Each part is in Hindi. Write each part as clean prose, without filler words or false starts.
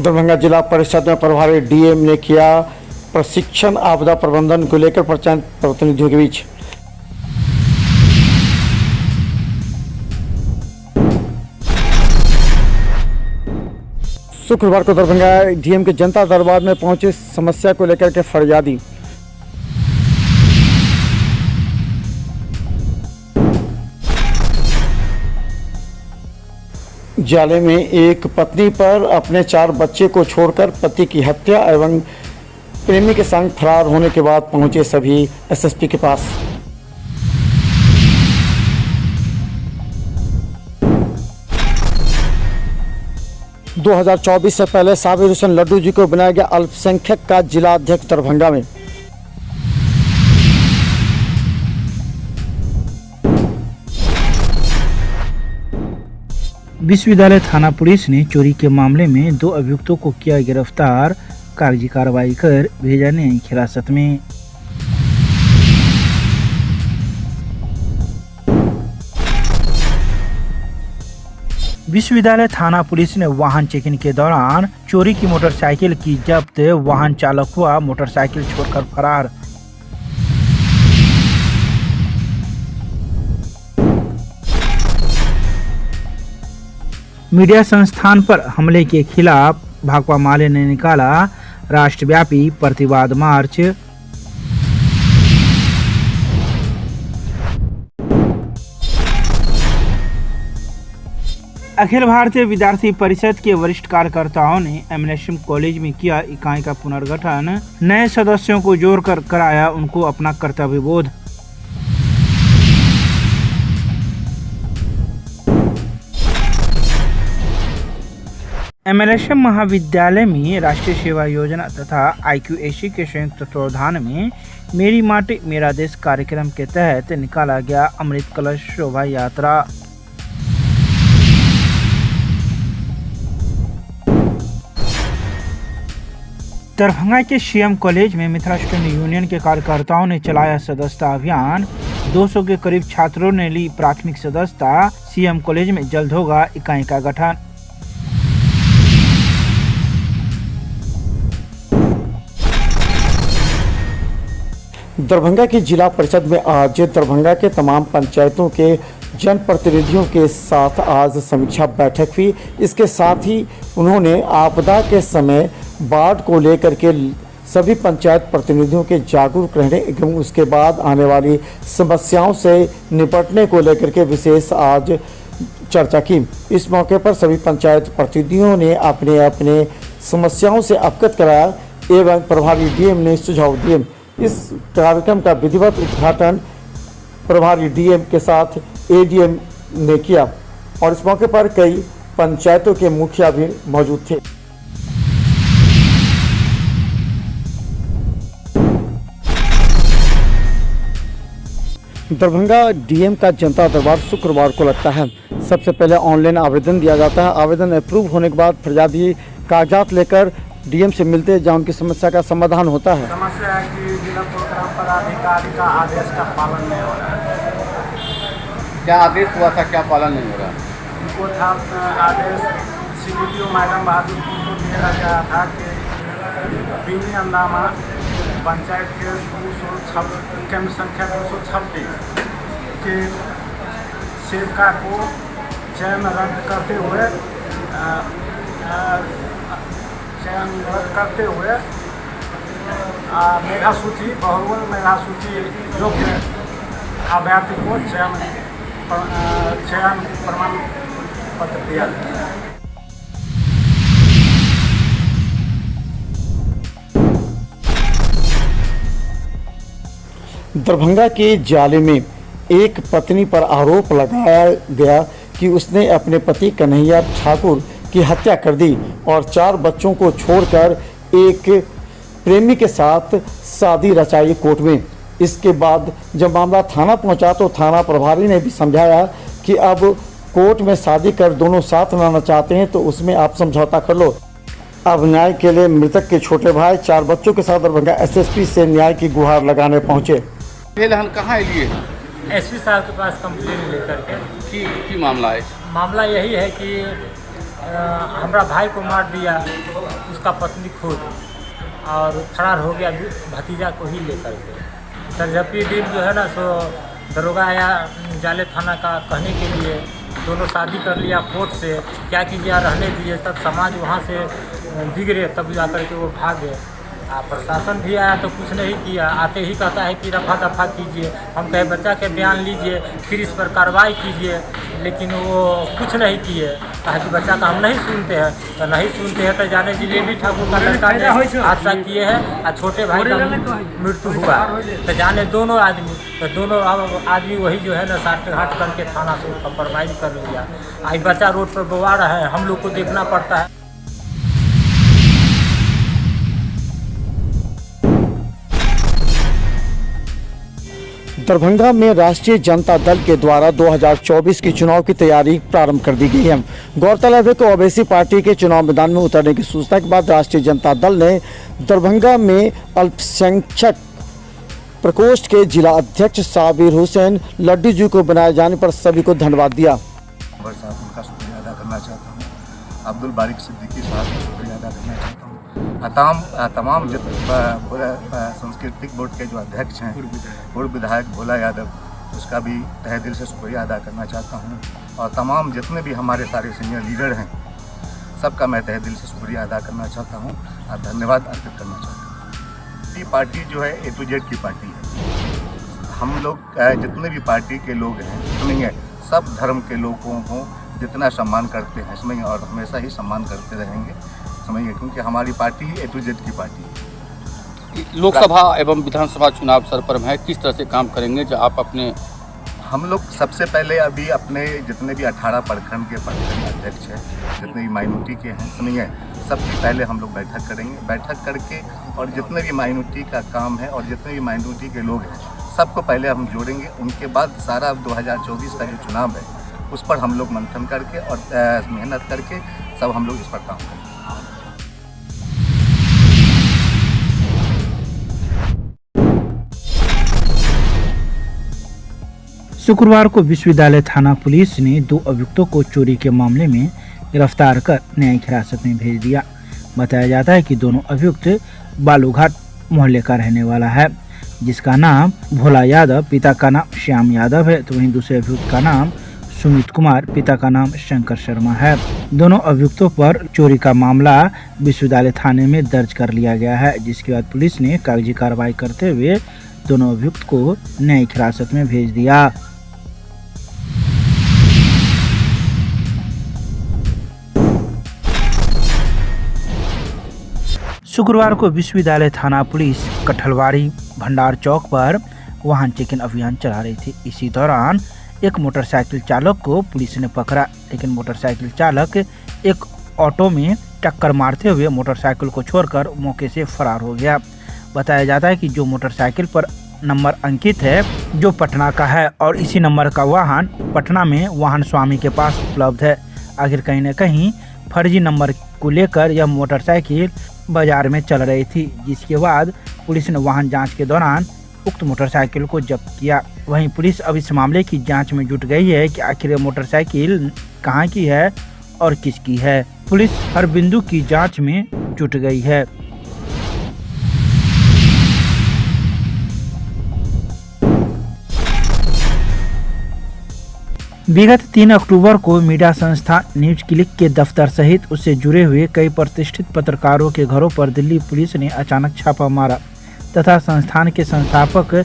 दरभंगा जिला परिषद में प्रभारी डीएम ने किया प्रशिक्षण आपदा प्रबंधन को लेकर पंचायत प्रतिनिधियों के बीच। शुक्रवार को दरभंगा डीएम के जनता दरबार में पहुंचे समस्या को लेकर के फरियादी। जाले में एक पत्नी पर अपने 4 बच्चे को छोड़कर पति की हत्या एवं प्रेमी के संग फरार होने के बाद पहुंचे सभी एसएसपी के पास। – 2024 से पहले साबिर हुसैन लड्डू जी को बनाया गया अल्पसंख्यक का जिला अध्यक्ष दरभंगा में। विश्वविद्यालय थाना पुलिस ने चोरी के मामले में 2 अभियुक्तों को किया गिरफ्तार, कागजी कार्रवाई कर भेजा न्यायिक हिरासत में। विश्वविद्यालय थाना पुलिस ने वाहन चेकिंग के दौरान चोरी की मोटरसाइकिल की जब्त, वाहन चालक हुआ मोटरसाइकिल छोड़कर फरार। मीडिया संस्थान पर हमले के खिलाफ भाकपा माले ने निकाला राष्ट्रव्यापी प्रतिवाद मार्च। अखिल भारतीय विद्यार्थी परिषद के वरिष्ठ कार्यकर्ताओं ने एमएनएसएम कॉलेज में किया इकाई का पुनर्गठन, नए सदस्यों को जोड़कर कराया उनको अपना कर्तव्य बोध। एमएनएसएम महाविद्यालय में राष्ट्रीय सेवा योजना तथा IQAC के संयुक्त तत्वावधान में मेरी माटी मेरा देश कार्यक्रम के तहत निकाला गया अमृत कलश शोभा यात्रा। दरभंगा के सीएम कॉलेज में मिथिला स्टूडेंट यूनियन के कार्यकर्ताओं ने चलाया सदस्यता अभियान, 200 के करीब छात्रों ने ली प्राथमिक सदस्यता। सीएम कॉलेज में जल्द होगा इकाई का गठन। दरभंगा की जिला परिषद में आज दरभंगा के तमाम पंचायतों के जनप्रतिनिधियों के साथ आज समीक्षा बैठक हुई। इसके साथ ही उन्होंने आपदा के समय बाढ़ को लेकर के सभी पंचायत प्रतिनिधियों के जागरूक रहने एवं उसके बाद आने वाली समस्याओं से निपटने को लेकर के विशेष आज चर्चा की। इस मौके पर सभी पंचायत प्रतिनिधियों ने अपने अपने समस्याओं से अवगत कराया एवं प्रभारी डीएम ने सुझाव दिए। इस कार्यक्रम का विधिवत उद्घाटन प्रभारी डीएम के साथ एडीएम ने किया और इस मौके पर कई पंचायतों के मुखिया भी मौजूद थे। दरभंगा डीएम का जनता दरबार शुक्रवार को लगता है। सबसे पहले ऑनलाइन आवेदन दिया जाता है। आवेदन अप्रूव होने के बाद फरियादी कागजात लेकर डीएम से मिलते हैं जहाँ उनकी समस्या का समाधान होता है। समस्या है कि जिला प्रोग्राम पदाधिकारी का आदेश का पालन नहीं हो रहा है। क्या आदेश हुआ था, क्या पालन नहीं हो रहा? उनको था आदेश CDPO मैडम बहादुर को दिया गया था कि बीनी अंदामा पंचायत के 226 क्रम संख्या 226 के सेवका को चयन रद्द करते हुए मेधा सूची बहुल मेधा सूची योग्य अभ्यर्थी को चयन प्रमाण पत्र दिया। दरभंगा के जाले में एक पत्नी पर आरोप लगाया गया कि उसने अपने पति कन्हैया ठाकुर की हत्या कर दी और 4 बच्चों को छोड़कर एक प्रेमी के साथ शादी रचाई कोर्ट में। इसके बाद जब मामला थाना पहुंचा तो थाना प्रभारी ने भी समझाया कि अब कोर्ट में शादी कर दोनों साथ रहना चाहते हैं तो उसमें आप समझौता कर लो। अब न्याय के लिए मृतक के छोटे भाई 4 बच्चों के साथ दरभंगा एसएसपी से न्याय की गुहार लगाने पहुंचे। हम कहाँ लिए? एसपी साहब के पास कंप्लेन लेकर के। की मामला है? मामला यही है कि हमारा भाई को मार दिया, उसका पत्नी खुद, और फरार हो गया भतीजा को ही लेकर के। सरझप्पी दिन जो है ना सो दरोगा आया जाले थाना का कहने के लिए, दोनों शादी कर लिया कोर्ट से, क्या कीजिए रहने दिए, तब समाज वहाँ से बिगड़े, तब जाकर के वो भागे। प्रशासन भी आया तो कुछ नहीं किया, आते ही कहता है कि रफा दफा कीजिए। हम कहे बच्चा के बयान लीजिए, फिर इस पर कार्रवाई कीजिए, लेकिन वो कुछ नहीं किए। कहा कि बच्चा का हम नहीं सुनते हैं, तो नहीं सुनते हैं तो जाने जिलेबी ठाकुर का लड़का ने हादसा किए हैं और छोटे भाई का मृत्यु हुआ, तो जाने दोनों आदमी वही जो है ना साठ घाट करके थाना से कंप्रोमाइज कर लिया। आज बच्चा रोड पर बवा रहा है, हम लोग को देखना पड़ता है। दरभंगा में राष्ट्रीय जनता दल के द्वारा 2024 की चुनाव की तैयारी प्रारंभ कर दी गई है। गौरतलब है कि ओवैसी पार्टी के चुनाव मैदान में उतरने की सूचना के बाद राष्ट्रीय जनता दल ने दरभंगा में अल्पसंख्यक प्रकोष्ठ के जिला अध्यक्ष साबिर हुसैन लड्डू जी को बनाए जाने पर सभी को धन्यवाद दिया। उनका शुक्रिया अदा करना चाहता हूँ। अब्दुल बारिक सिद्दीकी साहब का शुक्रिया अदा करना चाहता हूँ। तमाम सांस्कृतिक बोर्ड के जो अध्यक्ष हैं, पूर्व विधायक भोला यादव, उसका भी तहे दिल से शुक्रिया अदा करना चाहता हूँ। और तमाम जितने भी हमारे सारे सीनियर लीडर हैं, सबका मैं तहे दिल से शुक्रिया अदा करना चाहता हूँ और धन्यवाद अर्पित करना चाहता हूँ। ये पार्टी जो है A to Z की पार्टी है। हम लोग जितने भी पार्टी के लोग हैं, सुनिए, सब धर्म के लोगों को जितना सम्मान करते हैं इसमें, और हमेशा ही सम्मान करते रहेंगे, समझिए, क्योंकि हमारी party he A to Z की पार्टी है। लोकसभा एवं विधानसभा चुनाव सरपरम है, किस तरह से काम करेंगे जो आप अपने? हम लोग सबसे पहले अभी अपने जितने भी 18 प्रखंड के प्रखंड अध्यक्ष हैं, जितने भी माइनॉरिटी के हैं, सुनिए, सबसे पहले हम लोग बैठक करेंगे। बैठक करके और जितने भी माइनॉरिटी का काम है और जितने भी माइनॉरिटी के लोग हैं, सबको पहले हम जोड़ेंगे। उनके बाद सारा 2024 का जो चुनाव है उस पर हम लोग मंथन करके और मेहनत करके सब हम लोग इस पर काम करेंगे। शुक्रवार को विश्वविद्यालय थाना पुलिस ने 2 अभियुक्तों को चोरी के मामले में गिरफ्तार कर न्यायिक हिरासत में भेज दिया। बताया जाता है कि दोनों अभियुक्त बालूघाट मोहल्ले का रहने वाला है, जिसका नाम भोला यादव, पिता का नाम श्याम यादव है, तो वहीं दूसरे अभियुक्त का नाम सुमित कुमार, पिता का नाम शंकर शर्मा है। दोनों अभियुक्तों पर चोरी का मामला विश्वविद्यालय थाने में दर्ज कर लिया गया है, जिसके बाद पुलिस ने कागजी कार्रवाई करते हुए दोनों अभियुक्त को न्यायिक हिरासत में भेज दिया। शुक्रवार को विश्वविद्यालय थाना पुलिस कठलवाड़ी भंडार चौक पर वाहन चेकिंग अभियान चला रही थी। इसी दौरान एक मोटरसाइकिल चालक को पुलिस ने पकड़ा, लेकिन मोटरसाइकिल चालक एक ऑटो में टक्कर मारते हुए मोटरसाइकिल को छोड़कर मौके से फरार हो गया। बताया जाता है कि जो मोटरसाइकिल पर नंबर अंकित है जो पटना का है और इसी नंबर का वाहन पटना में वाहन स्वामी के पास उपलब्ध है। आखिर कहीं न कहीं फर्जी नंबर को लेकर यह मोटरसाइकिल बाजार में चल रही थी, जिसके बाद पुलिस ने वाहन जांच के दौरान उक्त मोटरसाइकिल को जब्त किया। वहीं पुलिस अब इस मामले की जांच में जुट गई है कि आखिर यह मोटरसाइकिल कहां की है और किसकी है। पुलिस हर बिंदु की जांच में जुट गई है। विगत 3 अक्टूबर को मीडिया संस्था न्यूज क्लिक के दफ्तर सहित उससे जुड़े हुए कई प्रतिष्ठित पत्रकारों के घरों पर दिल्ली पुलिस ने अचानक छापा मारा तथा संस्थान के संस्थापक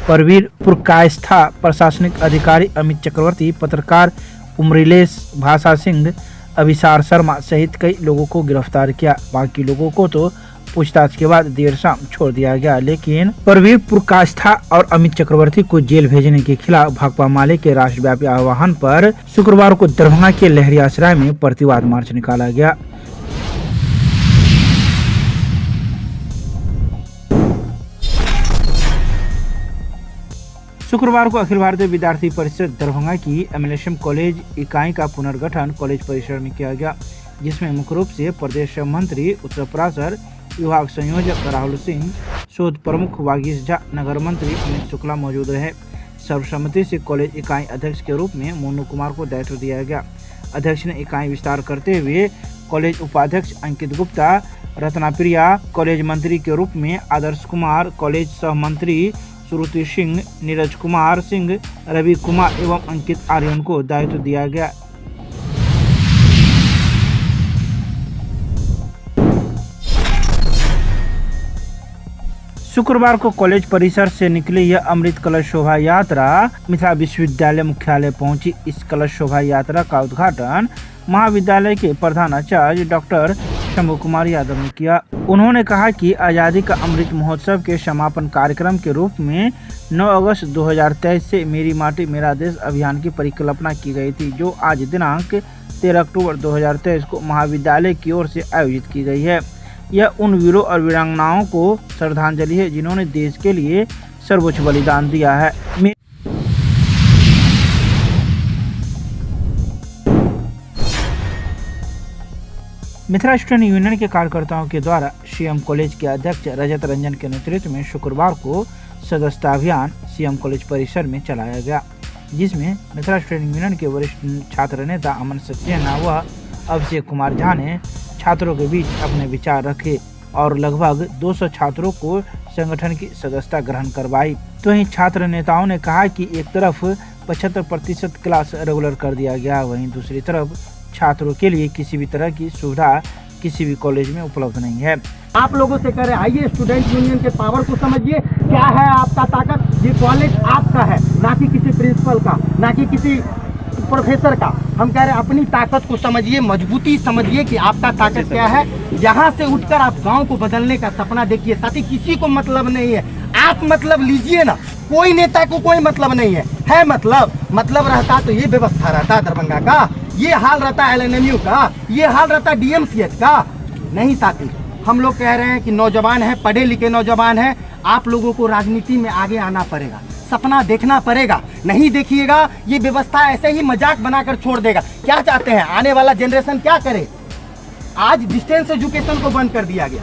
परवीर पुरकायस्था, प्रशासनिक अधिकारी अमित चक्रवर्ती, पत्रकार उमरिलेश भाषा सिंह, अभिसार शर्मा सहित कई लोगों को गिरफ्तार किया। बाकी लोगों को तो पूछताछ के बाद देर शाम छोड़ दिया गया, लेकिन परवीर पुरकायस्था और अमित चक्रवर्ती को जेल भेजने के खिलाफ भाकपा माले के राष्ट्रव्यापी आह्वान पर शुक्रवार को दरभंगा के लहरी आश्रय में प्रतिवाद मार्च निकाला गया। शुक्रवार को अखिल भारतीय विद्यार्थी परिषद दरभंगा की MLSM कॉलेज इकाई का पुनर्गठन कॉलेज परिसर में किया गया, जिसमें मुख्य रूप से प्रदेश मंत्री, उत्तर प्राचार्य, विभाग संयोजक राहुल सिंह, शोध प्रमुख वागीश झा, नगर मंत्री अमित शुक्ला मौजूद रहे। सर्वसम्मति से कॉलेज इकाई अध्यक्ष के रूप में मोनू कुमार को दायित्व दिया गया। अध्यक्ष ने इकाई विस्तार करते हुए कॉलेज उपाध्यक्ष अंकित गुप्ता, रत्नाप्रिया, कॉलेज मंत्री के रूप में आदर्श कुमार, कॉलेज सह मंत्री श्रुति सिंह, नीरज कुमार सिंह, रवि कुमार एवं अंकित आर्यन को दायित्व दिया गया। शुक्रवार को कॉलेज परिसर से निकली यह अमृत कलश शोभा यात्रा मिथिला विश्वविद्यालय मुख्यालय पहुंची। इस कलश शोभा यात्रा का उद्घाटन महाविद्यालय के प्रधानाचार्य डॉक्टर शंभू कुमार यादव ने किया। उन्होंने कहा कि आज़ादी का अमृत महोत्सव के समापन कार्यक्रम के रूप में 9 अगस्त 2023 से मेरी माटी मेरा देश अभियान की परिकल्पना की गई थी, जो आज दिनांक 13 अक्टूबर 2023 को महाविद्यालय की ओर से आयोजित की गई है। यह उन वीरों और वीरांगनाओं को श्रद्धांजलि है जिन्होंने देश के लिए सर्वोच्च बलिदान दिया है। मिथिला स्टूडेंट यूनियन के कार्यकर्ताओं के द्वारा सीएम कॉलेज के अध्यक्ष रजत रंजन के नेतृत्व में शुक्रवार को सदस्यता अभियान सीएम कॉलेज परिसर में चलाया गया, जिसमें मिथिला स्टूडेंट यूनियन के वरिष्ठ छात्र नेता अमन सक्सेना व अभिषेक कुमार झा ने छात्रों के बीच अपने विचार रखे और लगभग 200 छात्रों को संगठन की सदस्यता ग्रहण करवाई। तो वहीं छात्र नेताओं ने कहा कि एक तरफ 75% क्लास रेगुलर कर दिया गया, वहीं दूसरी तरफ छात्रों के लिए किसी भी तरह की सुविधा किसी भी कॉलेज में उपलब्ध नहीं है। आप लोगों से कह रहे हैं, आइए स्टूडेंट यूनियन के पावर को समझिए, क्या है आपका ताकत। ये कॉलेज आपका है, ना कि किसी प्रिंसिपल का, ना कि किसी प्रोफेसर का। हम कह रहे हैं अपनी ताकत को समझिए, मजबूती समझिए कि आपका ताकत क्या है। यहाँ से उठकर आप गांव को बदलने का सपना देखिए। साथी, किसी को मतलब नहीं है, आप मतलब लीजिए ना। कोई नेता को कोई मतलब नहीं है मतलब रहता तो ये व्यवस्था रहता दरभंगा का, ये हाल रहता LNMU का, ये हाल रहता DMCH का। नहीं साथी, हम लोग कह रहे हैं कि नौजवान है, पढ़े लिखे नौजवान है, आप लोगों को राजनीति में आगे आना पड़ेगा, सपना देखना पड़ेगा। नहीं देखिएगा ये व्यवस्था ऐसे ही मजाक बनाकर छोड़ देगा। क्या चाहते हैं आने वाला जनरेशन क्या करे? आज डिस्टेंस एजुकेशन को बंद कर दिया गया।